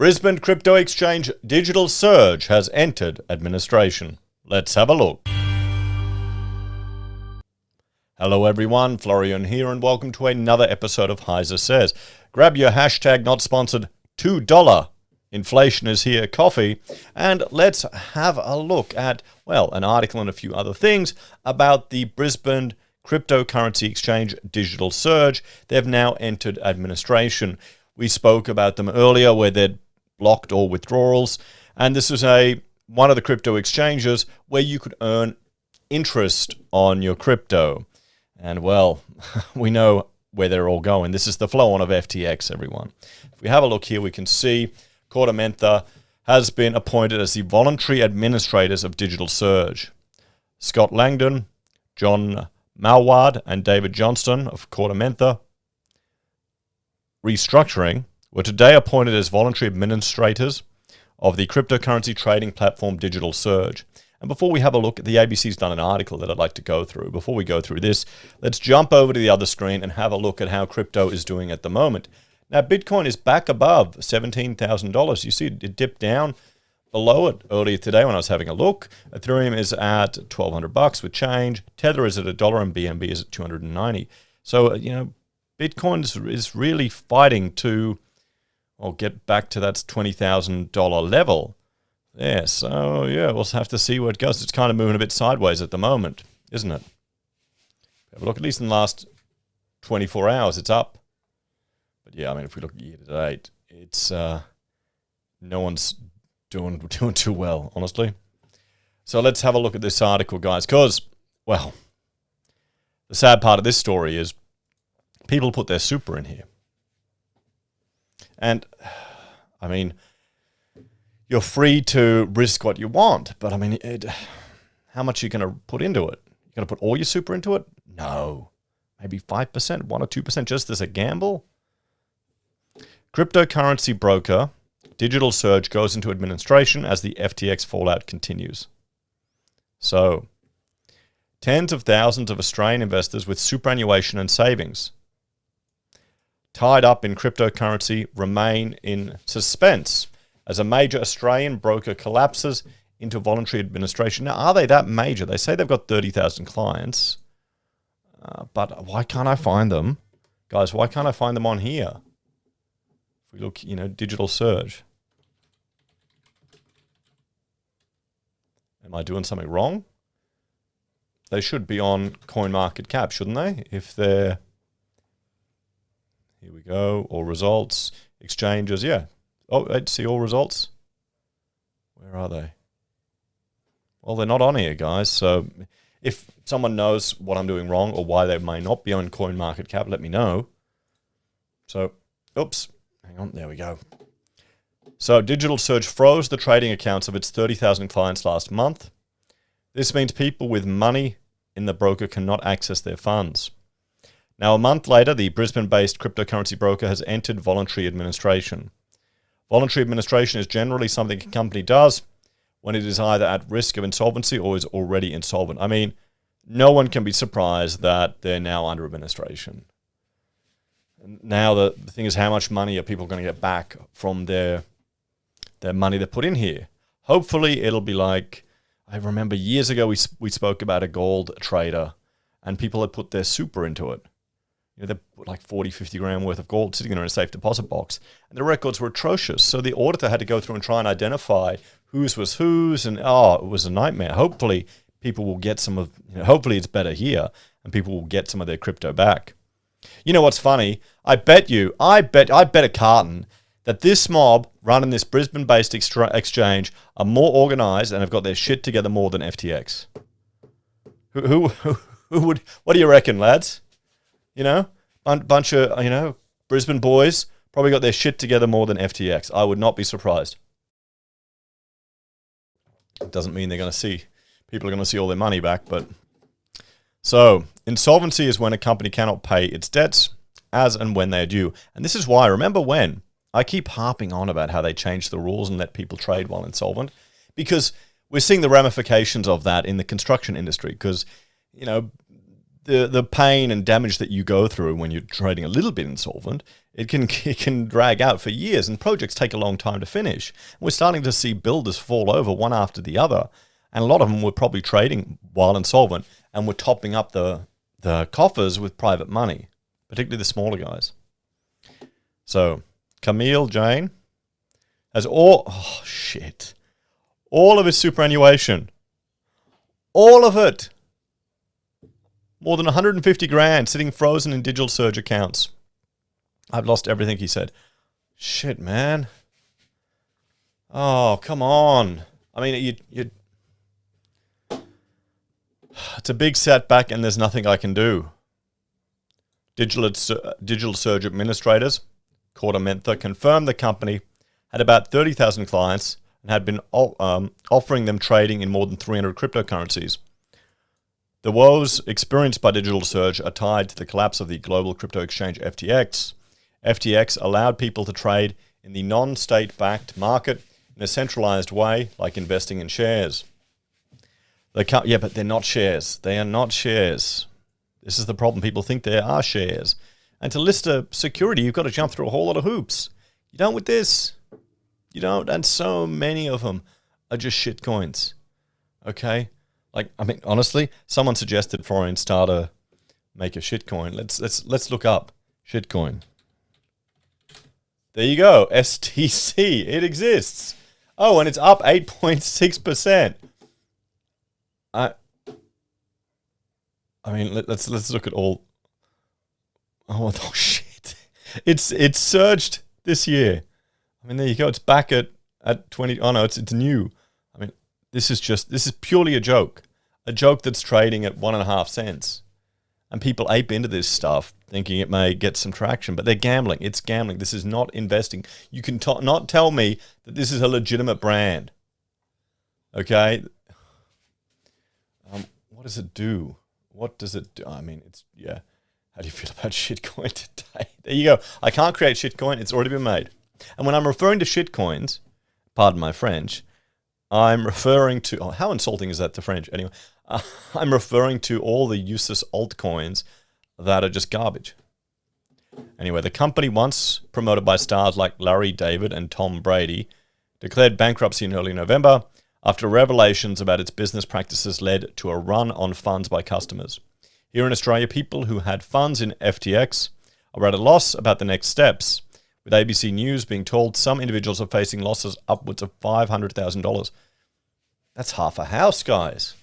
Brisbane crypto exchange Digital Surge has entered administration. Let's have a look. Hello everyone, Florian here and welcome to another episode of HeiseSays. Grab your hashtag not sponsored $2 inflation is here coffee and let's have a look at, well, an article and a few other things about the Brisbane cryptocurrency exchange Digital Surge. They've now entered administration. We spoke about them earlier where they'd blocked all withdrawals, and this is one of the crypto exchanges where you could earn interest on your crypto. And well, we know where they're all going. This is the flow on of FTX, everyone. If we have a look here, we can see Creditor has been appointed as the voluntary administrators of Digital Surge. Scott Langdon, John Malward, and David Johnston of Creditor Restructuring were today appointed as voluntary administrators of the cryptocurrency trading platform Digital Surge. And before we have a look, the ABC's done an article that I'd like to go through. Before we go through this, let's jump over to the other screen and have a look at how crypto is doing at the moment. Now, Bitcoin is back above $17,000. You see it dipped down below it earlier today when I was having a look. Ethereum is at $1,200 with change. Tether is at $1 and BNB is at $290. So, Bitcoin is really fighting to get back to that $20,000 level. Yeah, so we'll have to see where it goes. It's kind of moving a bit sideways at the moment, isn't it? Have a look, at least in the last 24 hours, it's up. But yeah, if we look year to date, it's no one's doing too well, honestly. So let's have a look at this article, guys, because, well, the sad part of this story is people put their super in here. And, you're free to risk what you want, but, how much are you going to put into it? You're going to put all your super into it? No. Maybe 5%, 1 or 2%, just as a gamble? Cryptocurrency broker Digital Surge goes into administration as the FTX fallout continues. So, tens of thousands of Australian investors with superannuation and savings tied up in cryptocurrency remain in suspense as a major Australian broker collapses into voluntary administration. Now, are they that major? They say they've got 30,000 clients, but why can't I find them? Guys, why can't I find them on here? If we look, Digital Surge. Am I doing something wrong? They should be on CoinMarketCap, shouldn't they? If they're... Here we go, all results, exchanges, yeah. Oh, let's see all results. Where are they? Well, they're not on here, guys. So if someone knows what I'm doing wrong or why they may not be on CoinMarketCap, let me know. So, oops, hang on, there we go. So Digital Surge froze the trading accounts of its 30,000 clients last month. This means people with money in the broker cannot access their funds. Now, a month later, the Brisbane-based cryptocurrency broker has entered voluntary administration. Voluntary administration is generally something a company does when it is either at risk of insolvency or is already insolvent. No one can be surprised that they're now under administration. Now, the thing is, how much money are people going to get back from their money they put in here? Hopefully, it'll be like, I remember years ago we spoke about a gold trader and people had put their super into it. They put like 40, 50 grand worth of gold sitting in a safe deposit box. And the records were atrocious. So the auditor had to go through and try and identify whose was whose. And, it was a nightmare. Hopefully, people will get some of, hopefully it's better here and people will get some of their crypto back. You know what's funny? I bet a carton that this mob running this Brisbane-based exchange are more organized and have got their shit together more than FTX. Who would, what do you reckon, lads? Bunch of, Brisbane boys probably got their shit together more than FTX. I would not be surprised. It doesn't mean people are going to see all their money back, but... So, insolvency is when a company cannot pay its debts as and when they are due. And this is why, remember when? I keep harping on about how they changed the rules and let people trade while insolvent. Because we're seeing the ramifications of that in the construction industry. Because, the pain and damage that you go through when you're trading a little bit insolvent, it can drag out for years, and projects take a long time to finish. We're starting to see builders fall over one after the other, and a lot of them were probably trading while insolvent and were topping up the coffers with private money, particularly the smaller guys. So Camille Jane has all of his superannuation, all of it. More than 150 grand sitting frozen in Digital Surge accounts. I've lost everything, he said. Shit, man. Oh, come on. I mean, it's a big setback and there's nothing I can do. Digital Surge administrators, Corda Mentha, confirmed the company had about 30,000 clients and had been offering them trading in more than 300 cryptocurrencies. The woes experienced by Digital Surge are tied to the collapse of the global crypto exchange FTX. FTX allowed people to trade in the non-state-backed market in a centralized way, like investing in shares. Yeah, but they're not shares. They are not shares. This is the problem. People think they are shares. And to list a security, you've got to jump through a whole lot of hoops. You don't with this. You don't. And so many of them are just shit coins. Okay? Like, I mean, honestly, someone suggested Florian Starter make a shitcoin. Let's look up shitcoin. There you go, STC. It exists. Oh, and it's up 8.6%. I mean, let's look at all. Oh shit! It's surged this year. I mean, there you go. It's back at 20. Oh no, it's new. I mean, this is purely a joke that's trading at 1.5 cents, and people ape into this stuff thinking it may get some traction, but they're gambling. It's gambling. This is not investing. You can not tell me that this is a legitimate brand. Okay. What does it do? What does it do? I mean, yeah. How do you feel about shitcoin today? There you go. I can't create shitcoin. It's already been made. And when I'm referring to shitcoins, pardon my French, I'm referring to, how insulting is that to French? Anyway, I'm referring to all the useless altcoins that are just garbage. Anyway, the company, once promoted by stars like Larry David and Tom Brady, declared bankruptcy in early November after revelations about its business practices led to a run on funds by customers. Here in Australia, people who had funds in FTX are at a loss about the next steps, with ABC News being told some individuals are facing losses upwards of $500,000. That's half a house, guys.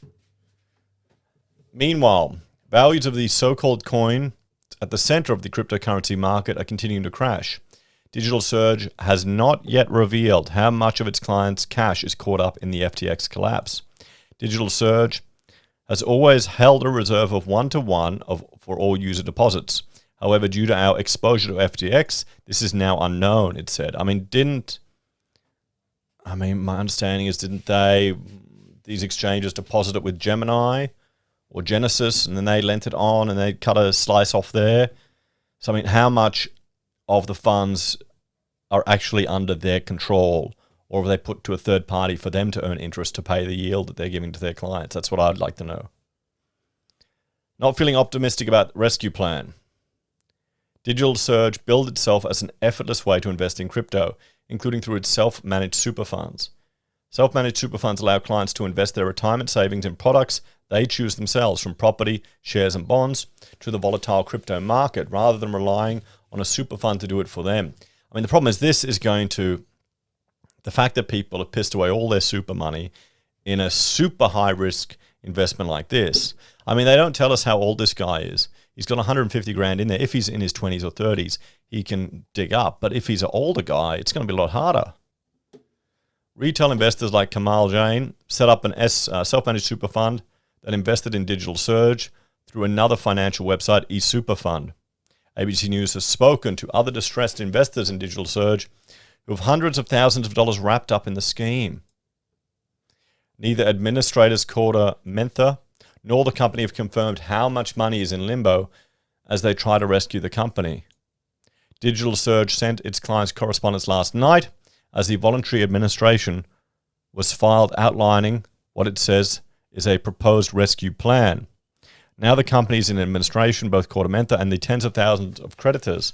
Meanwhile, values of the so-called coin at the center of the cryptocurrency market are continuing to crash. Digital Surge has not yet revealed how much of its clients' cash is caught up in the FTX collapse. Digital Surge has always held a reserve of 1-to-1 for all user deposits. However, due to our exposure to FTX, this is now unknown, it said. My understanding is, didn't these exchanges deposit it with Gemini or Genesis, and then they lent it on and they cut a slice off there? So, how much of the funds are actually under their control, or have they put to a third party for them to earn interest to pay the yield that they're giving to their clients? That's what I'd like to know. Not feeling optimistic about the rescue plan. Digital Surge billed itself as an effortless way to invest in crypto, including through its self-managed super funds. Self-managed super funds allow clients to invest their retirement savings in products they choose themselves, from property, shares and bonds, to the volatile crypto market, rather than relying on a super fund to do it for them. The problem is the fact that people have pissed away all their super money in a super high risk investment like this. They don't tell us how old this guy is. He's got 150 grand in there. If he's in his 20s or 30s, he can dig up. But if he's an older guy, it's going to be a lot harder. Retail investors like Kamal Jain set up an self-managed super fund that invested in Digital Surge through another financial website, eSuperFund. ABC News has spoken to other distressed investors in Digital Surge who have hundreds of thousands of dollars wrapped up in the scheme. Neither administrators Corda Mentha nor the company have confirmed how much money is in limbo as they try to rescue the company. Digital Surge sent its clients correspondence last night as the voluntary administration was filed outlining what it says is a proposed rescue plan. Now the companies in administration, both Cordomenta and the tens of thousands of creditors,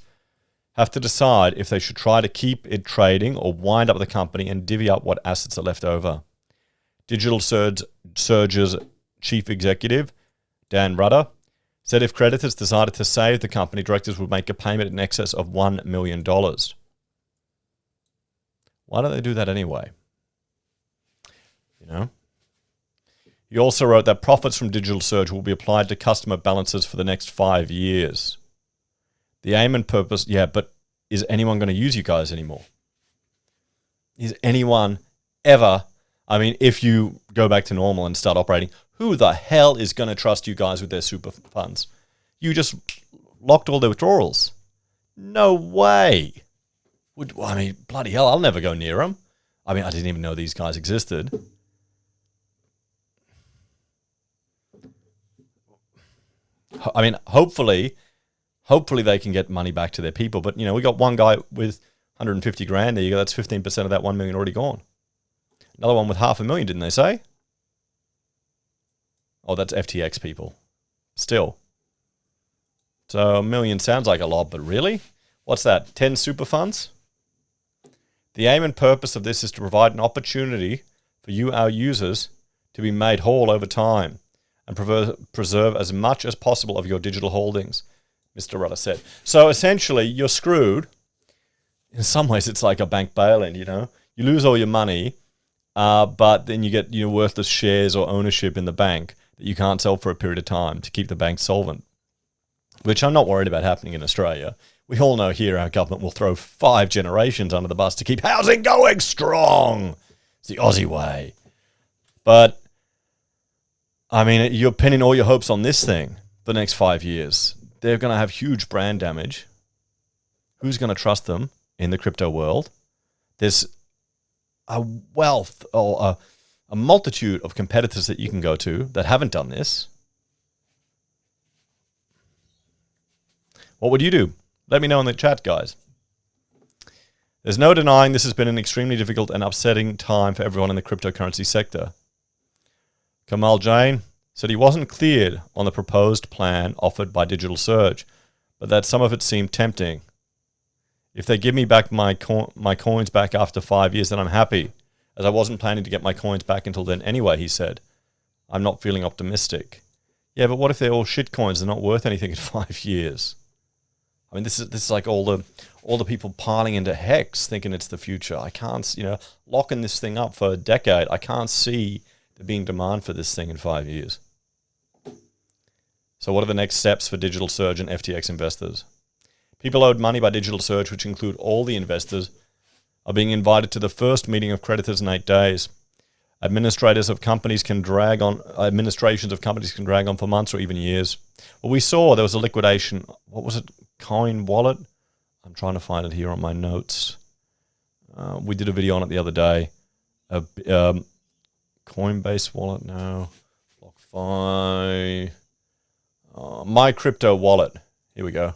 have to decide if they should try to keep it trading or wind up the company and divvy up what assets are left over. Digital Surge's chief executive, Dan Rudder, said if creditors decided to save the company, directors would make a payment in excess of $1 million. Why don't they do that anyway? You know? He also wrote that profits from Digital Surge will be applied to customer balances for the next 5 years. The aim and purpose, yeah, but is anyone going to use you guys anymore? Is anyone ever, I mean, if you go back to normal and start operating, who the hell is going to trust you guys with their super funds? You just locked all their withdrawals. No way. I mean, bloody hell, I'll never go near them. I mean, I didn't even know these guys existed. I mean, hopefully they can get money back to their people. But, you know, we got one guy with 150 grand. There you go. That's 15% of that 1 million already gone. Another one with 500,000, didn't they say? Oh, that's FTX people. Still. So $1 million sounds like a lot, but really? What's that? 10 super funds? The aim and purpose of this is to provide an opportunity for you, our users, to be made whole over time and preserve as much as possible of your digital holdings, Mr. Rudder said. So essentially, you're screwed. In some ways, it's like a bank bail-in, you know. You lose all your money, but then you get worthless shares or ownership in the bank that you can't sell for a period of time to keep the bank solvent, which I'm not worried about happening in Australia. We all know here our government will throw 5 generations under the bus to keep housing going strong. It's the Aussie way. But, I mean, you're pinning all your hopes on this thing for the next 5 years. They're going to have huge brand damage. Who's going to trust them in the crypto world? There's a wealth or a multitude of competitors that you can go to that haven't done this. What would you do? Let me know in the chat, guys. There's no denying this has been an extremely difficult and upsetting time for everyone in the cryptocurrency sector. Kamal Jain said he wasn't cleared on the proposed plan offered by Digital Surge, but that some of it seemed tempting. If they give me back my coins back after 5 years, then I'm happy, as I wasn't planning to get my coins back until then anyway, he said. I'm not feeling optimistic. Yeah, but what if they're all shit coins? They're not worth anything in 5 years. I mean, this is like all the people piling into Hex thinking it's the future. I can't, locking this thing up for a decade. I can't see there being demand for this thing in 5 years. So what are the next steps for Digital Surge and FTX investors? People owed money by Digital Surge, which include all the investors, are being invited to the first meeting of creditors in 8 days. Administrations of companies can drag on for months or even years. Well, we saw there was a liquidation. What was it? Coin Wallet? I'm trying to find it here on my notes. We did a video on it the other day. Coinbase Wallet? No. BlockFi. My Crypto Wallet. Here we go.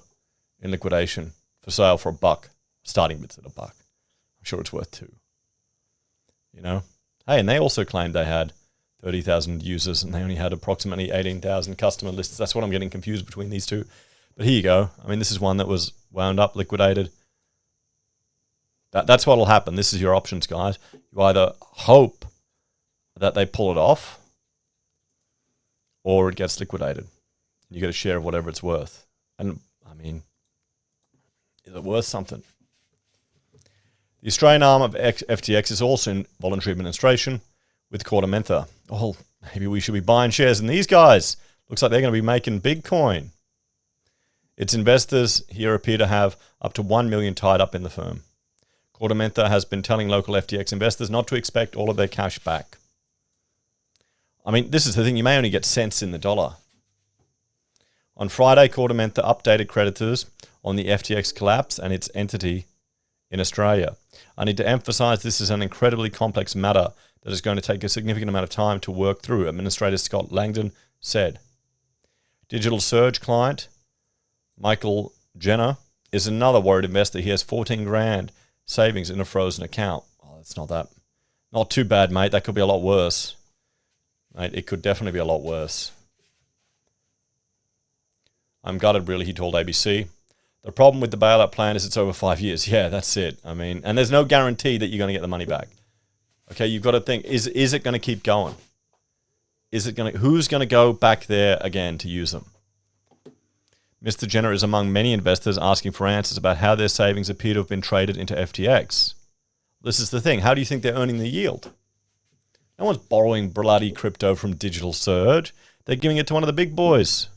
In liquidation. For sale for $1. Starting bids at $1. I'm sure it's worth $2. You know? Hey, and they also claimed they had 30,000 users and they only had approximately 18,000 customer lists. That's what I'm getting confused between these two. But here you go. I mean, this is one that was wound up, liquidated. That's what will happen. This is your options, guys. You either hope that they pull it off or it gets liquidated. You get a share of whatever it's worth. And, I mean, is it worth something? The Australian arm of FTX is also in voluntary administration with Cordomenta. Oh, maybe we should be buying shares in these guys. Looks like they're going to be making big coin. Its investors here appear to have up to 1 million tied up in the firm. Cordomenta has been telling local FTX investors not to expect all of their cash back. I mean, this is the thing. You may only get cents in the dollar. On Friday, Cordomenta updated creditors on the FTX collapse and its entity in Australia. I need to emphasize this is an incredibly complex matter that is going to take a significant amount of time to work through, Administrator Scott Langdon said. Digital Surge client Michael Jenner is another worried investor. He has 14 grand savings in a frozen account. Oh, that's not too bad, mate. That could be a lot worse. Mate, it could definitely be a lot worse. I'm gutted, really, he told ABC. The problem with the bailout plan is it's over 5 years. Yeah, that's it. I mean, and there's no guarantee that you're going to get the money back. Okay, you've got to think, is it going to keep going? Who's going to go back there again to use them? Mr. Jenner is among many investors asking for answers about how their savings appear to have been traded into FTX. This is the thing. How do you think they're earning the yield? No one's borrowing bloody crypto from Digital Surge. They're giving it to one of the big boys.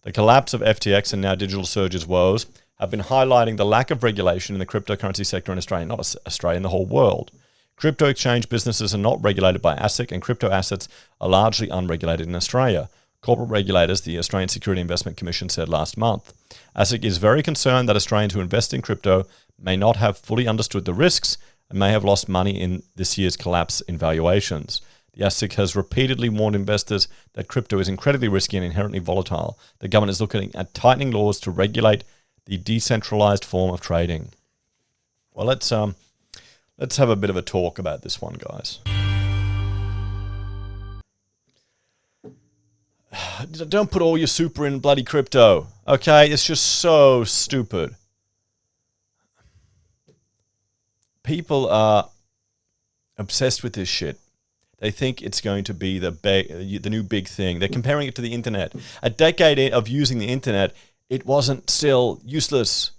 The collapse of FTX and now Digital Surge's woes have been highlighting the lack of regulation in the cryptocurrency sector in Australia, not Australia, in the whole world. Crypto exchange businesses are not regulated by ASIC, and crypto assets are largely unregulated in Australia. Corporate regulators, the Australian Security Investment Commission, said last month. ASIC is very concerned that Australians who invest in crypto may not have fully understood the risks and may have lost money in this year's collapse in valuations. The ASIC has repeatedly warned investors that crypto is incredibly risky and inherently volatile. The government is looking at tightening laws to regulate the decentralized form of trading. Well, let's have a bit of a talk about this one, guys. Don't put all your super in bloody crypto, okay? It's just so stupid. People are obsessed with this shit. They think it's going to be the new big thing. They're comparing it to the internet. A decade of using the internet, it wasn't still useless,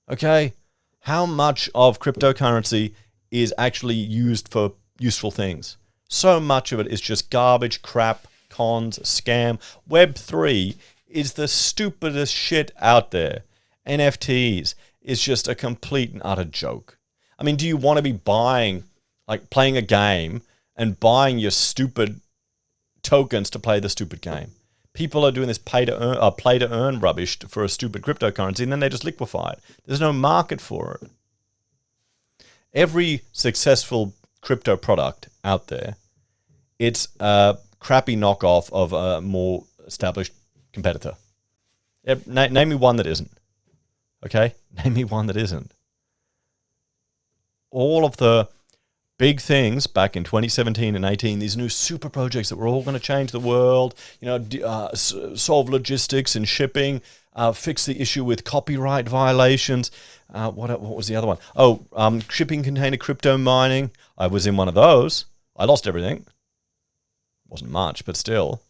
okay? How much of cryptocurrency is actually used for useful things? So much of it is just garbage, crap, cons, scam. Web3 is the stupidest shit out there. NFTs is just a complete and utter joke. I mean, do you want to be buying, like playing a game and buying your stupid tokens to play the stupid game? People are doing this play to earn rubbish for a stupid cryptocurrency, and then they just liquefy it. There's no market for it. Every successful crypto product out there, it's a crappy knockoff of a more established competitor. Name me one that isn't. Okay? Name me one that isn't. All of the big things back in 2017 and 18, these new super projects that were all going to change the world, solve logistics and shipping, fix the issue with copyright violations. What was the other one? Shipping container crypto mining. I was in one of those. I lost everything. Wasn't much, but still.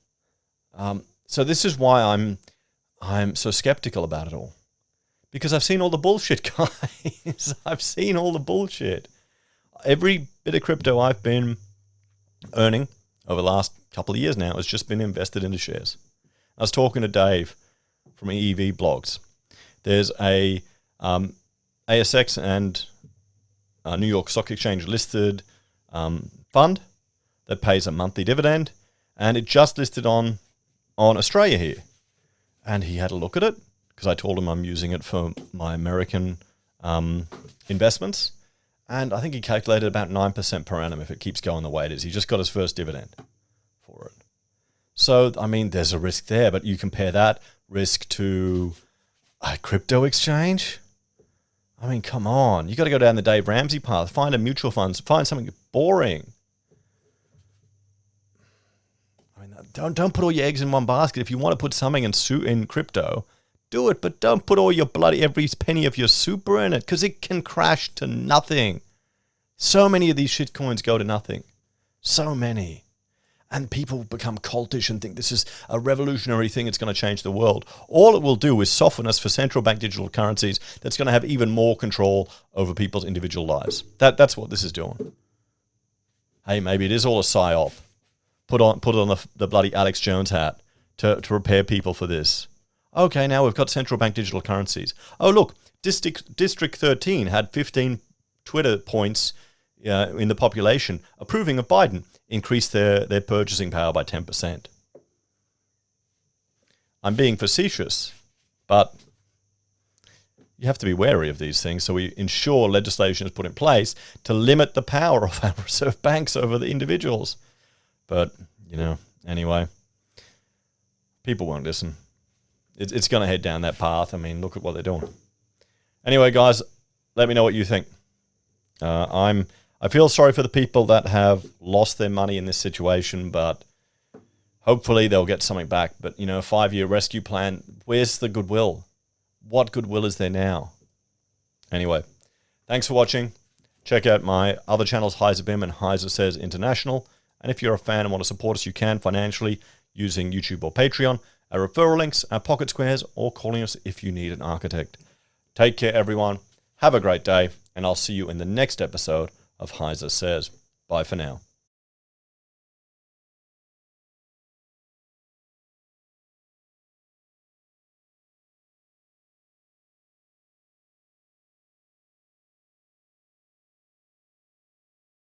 So this is why I'm so skeptical about it all. Because I've seen all the bullshit, guys. I've seen all the bullshit. Every bit of crypto I've been earning over the last couple of years now has just been invested into shares. I was talking to Dave from EV Blogs. There's a ASX and New York Stock Exchange listed fund that pays a monthly dividend, and it just listed on Australia here. And he had a look at it, because I told him I'm using it for my American investments. And I think he calculated about 9% per annum if it keeps going the way it is. He just got his first dividend for it. So, I mean, there's a risk there, but you compare that risk to a crypto exchange? I mean, come on. You got to go down the Dave Ramsey path. Find a mutual fund. Find something boring. I mean, don't put all your eggs in one basket. If you want to put something in crypto, do it, but don't put all your bloody every penny of your super in it, because it can crash to nothing. So many of these shitcoins go to nothing. So many. And people become cultish and think this is a revolutionary thing. It's going to change the world. All it will do is soften us for central bank digital currencies that's going to have even more control over people's individual lives. That's what this is doing. Hey, maybe it is all a psyop. Put on the bloody Alex Jones hat to prepare people for this. Okay, now we've got central bank digital currencies. Oh, look, District 13 had 15 Twitter points in the population approving of Biden, increased their purchasing power by 10%. I'm being facetious, but you have to be wary of these things, so we ensure legislation is put in place to limit the power of our reserve banks over the individuals. But, anyway, people won't listen. It's going to head down that path. I mean, look at what they're doing. Anyway, guys, let me know what you think. I feel sorry for the people that have lost their money in this situation, but Hopefully they'll get something back. But, you know, a 5-year rescue plan, where's the goodwill? What goodwill is there now? Anyway, thanks for watching. Check out my other channels, HeiseBim and HeiseSays International. And if you're a fan and want to support us, you can financially using YouTube or Patreon, our referral links, our pocket squares, or calling us if you need an architect. Take care, everyone. Have a great day, and I'll see you in the next episode of HeiseSays. Bye for now.